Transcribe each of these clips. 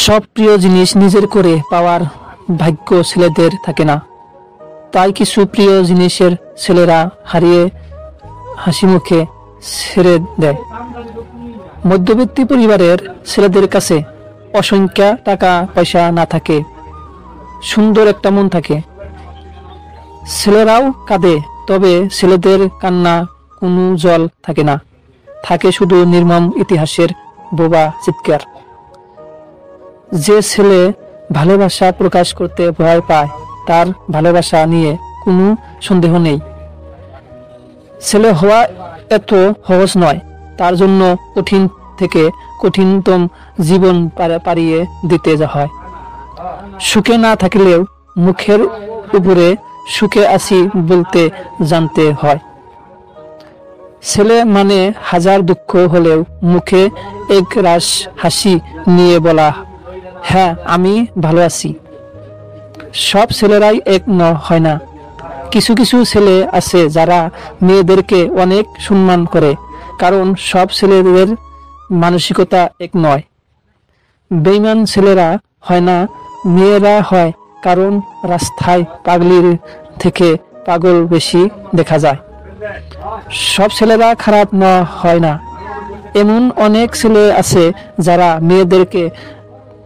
সব প্রিয় জিনিস নিজের করে পাওয়ার ভাগ্য ছেলেদের থাকে না। তাই কিছু প্রিয় জিনিসের ছেলেরা হারিয়ে হাসি মুখে ছেড়ে দেয়। মধ্যবিত্ত পরিবারের ছেলেদের কাছে অসংখ্য টাকা পয়সা না থাকে, সুন্দর একটা মন থাকে। ছেলেরাও কাঁদে, তবে ছেলেদের কান্না কোনো জল থাকে না, থাকে শুধু নির্মম ইতিহাসের বোবা চিৎকার। যে ছেলে ভালোবাসা প্রকাশ করতে ভয় পায়, তার ভালোবাসা নিয়ে কোনো সন্দেহ নেই। ছেলে হওয়া এত সহজ নয়, তার জন্য কঠিন থেকে কঠিনতম জীবন পাড়িয়ে দিতে হয়। সুখে না থাকলেও মুখের উপরে সুখে আছি বলতে জানতে হয়। ছেলে মানে হাজার দুঃখ হলেও মুখে এক রাশ হাসি নিয়ে বলা, হ্যাঁ আমি ভালো আছি। সব ছেলেরাই এক হয় না। কিছু কিছু ছেলে আছে যারা মেয়েদেরকে অনেক সম্মান করে, কারণ সব ছেলেদের মানসিকতা এক নয়। বেঈমান ছেলেরা হয় না, মেয়েরা হয়, কারণ রাস্তায় পাগলির থেকে পাগল বেশি দেখা যায়। সব ছেলেরা খারাপ হয় না। এমন অনেক ছেলে আছে যারা মেয়েদেরকে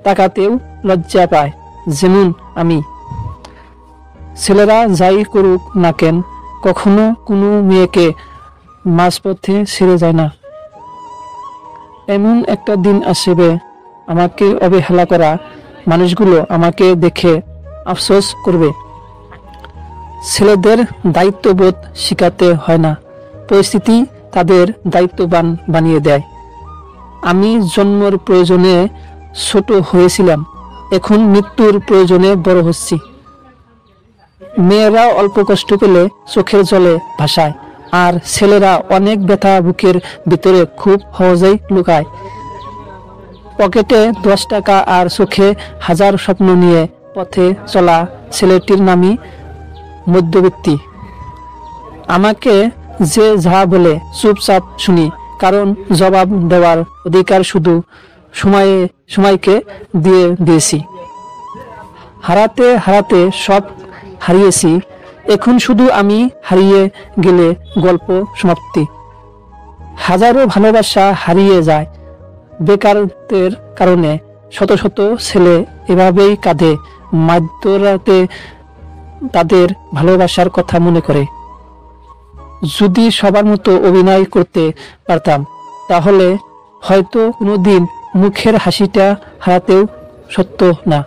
তাকাতেও লজ্জা পায়, যেমন আমি। ছেলেরা যাই করুক না কেন, কখনো কোনো মেয়েকে মাঝপথে ছেড়ে যায় না। এমন একটা দিন আসবে, আমাকে অবহেলা করা মানুষগুলো আমাকে দেখে আফসোস করবে। ছেলেদের দায়িত্ববোধ শিখাতে হয় না, পরিস্থিতি তাদের দায়িত্ববান বানিয়ে দেয়। আমি জন্মের প্রয়োজনে ছোট হয়েছিলাম, এখন মৃত্যুর প্রয়োজনে বড় হচ্ছি। মেয়েরা অল্প কষ্ট পেলে চোখের জলে ভাসায়, আর ছেলেরা অনেক ব্যথা বুকের ভিতরে খুব সহজেই লুকায়। পকেটে 10 টাকা আর চোখে হাজার স্বপ্ন নিয়ে পথে চলা ছেলেটির নামই মধ্যবিত্তি। আমাকে যে যা বলে চুপচাপ শুনি, কারণ জবাব দেওয়ার অধিকার শুধু সময়কে দিয়েছি। হারাতে হারাতে সব হারিয়েছি, এখন শুধু আমি হারিয়ে গেলে গল্প সমাপ্তি। হাজারো ভালোবাসা হারিয়ে যায় বেকারত্বের কারণে। শত শত ছেলে এভাবেই কাঁদে মাঝরাতে তাদের ভালোবাসার কথা মনে করে। যদি সবার মতো অভিনয় করতে পারতাম, তাহলে হয়তো কোনোদিন মুখের হাসিটা হারাতেও সত্য না।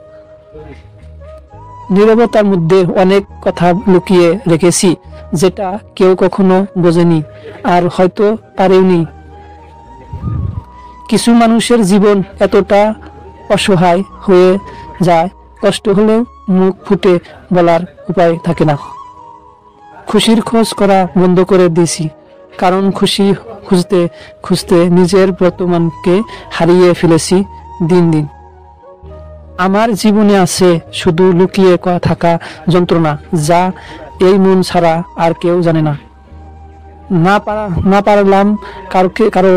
নীরবতার মধ্যে অনেক কথা লুকিয়ে রেখেছি, যেটা কেউ কখনো বোঝেনি আর হয়তো পারেওনি। কিছু মানুষের জীবন এতটা অসহায় হয়ে যায়, কষ্ট হলেও মুখ ফুটে বলার উপায় থাকে না। খুশির খোঁজ করা বন্ধ করে দিয়েছি, কারণ খুশি খুঁজতে খুঁজতে নিজের বর্তমানকে হারিয়ে ফেলেছি দিন দিন। আমার জীবনে আছে শুধু লুকিয়ে থাকা যন্ত্রণা, যা এই মন ছাড়া আর কেউ জানে না। না পারলাম কারো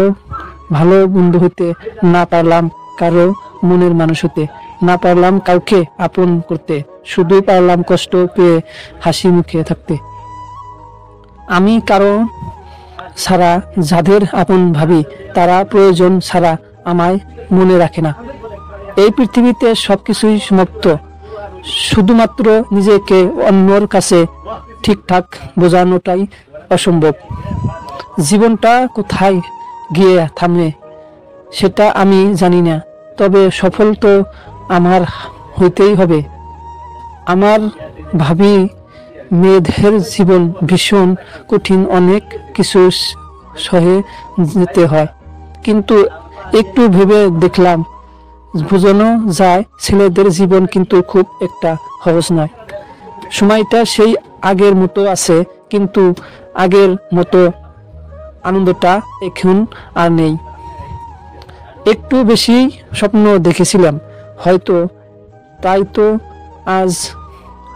ভালো বন্ধু হতে, না পারলাম কারো মনের মানুষ হতে, না পারলাম কাউকে আপন করতে, শুধু পারলাম কষ্ট পেয়ে হাসি মুখে থাকতে। আমি কারো ছাড়া যাদের আপন ভাবি, তারা প্রয়োজন ছাড়া আমায় মনে রাখে না। এই পৃথিবীতে সবকিছুই সমাপ্ত, শুধুমাত্র নিজেকে অন্যর কাছে ঠিকঠাক বোঝানোটাই অসম্ভব। জীবনটা কোথায় গিয়ে থামে সেটা আমি জানি না, তবে সফল তো আমার হইতেই হবে। আমার ভাবি মেয়েদের জীবন ভীষণ কঠিন, অনেক কিছু সহে যেতে হয়, কিন্তু একটু ভেবে দেখলাম বোঝানো যায় ছেলেদের জীবন কিন্তু খুব একটা সহজ নয়। সময়টা সেই আগের মতো আছে, কিন্তু আগের মতো আনন্দটা এখন আর নেই। একটু বেশি স্বপ্ন দেখেছিলাম হয়তো, তাই তো আজ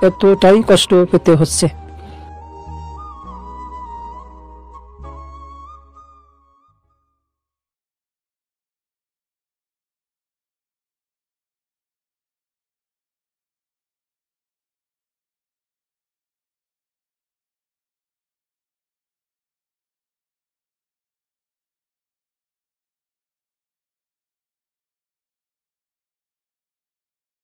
এতটাই কষ্ট পেতে হচ্ছে।